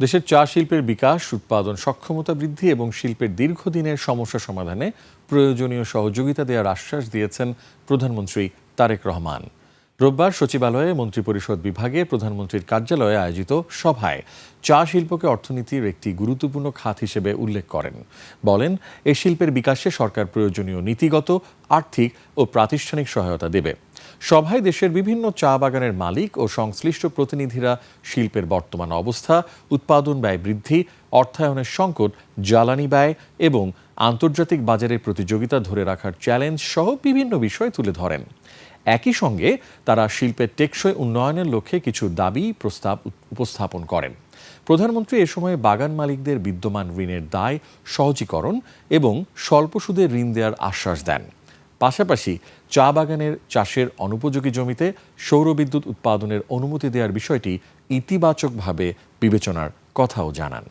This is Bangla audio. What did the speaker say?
দেশের চা শিল্পের বিকাশ, উৎপাদন সক্ষমতা বৃদ্ধি এবং শিল্পের দীর্ঘদিনের সমস্যা সমাধানে প্রয়োজনীয় সহযোগিতা দেওয়ার আশ্বাস দিয়েছেন প্রধানমন্ত্রী তারেক রহমান। রোববার সচিবালয়ে মন্ত্রিপরিষদ বিভাগে প্রধানমন্ত্রীর কার্যালয়ে আয়োজিত সভায় চা শিল্পকে অর্থনীতির একটি গুরুত্বপূর্ণ খাত হিসেবে উল্লেখ করেন। বলেন, এ শিল্পের বিকাশে সরকার প্রয়োজনীয় নীতিগত, আর্থিক ও প্রাতিষ্ঠানিক সহায়তা দেবে। সভায় দেশের বিভিন্ন চা বাগানের মালিক ও সংশ্লিষ্ট প্রতিনিধিরা শিল্পের বর্তমান অবস্থা, উৎপাদন ব্যয় বৃদ্ধি, অর্থায়নের সংকট, জ্বালানি ব্যয় এবং আন্তর্জাতিক বাজারের প্রতিযোগিতা ধরে রাখার চ্যালেঞ্জ সহ বিভিন্ন বিষয় তুলে ধরেন। একই সঙ্গে তারা শিল্পের টেকসই উন্নয়নের লক্ষ্যে কিছু দাবি প্রস্তাব উপস্থাপন করেন। প্রধানমন্ত্রী এ সময় বাগান মালিকদের বিদ্যমান ঋণের দায় সহজীকরণ এবং স্বল্প সুদে ঋণ দেওয়ার আশ্বাস দেন। পাশাপাশি চা বাগানের চাষের অনুপযোগী জমিতে সৌরবিদ্যুৎ উৎপাদনের অনুমতি দেওয়ার বিষয়টি ইতিবাচকভাবে বিবেচনার কথাও জানান।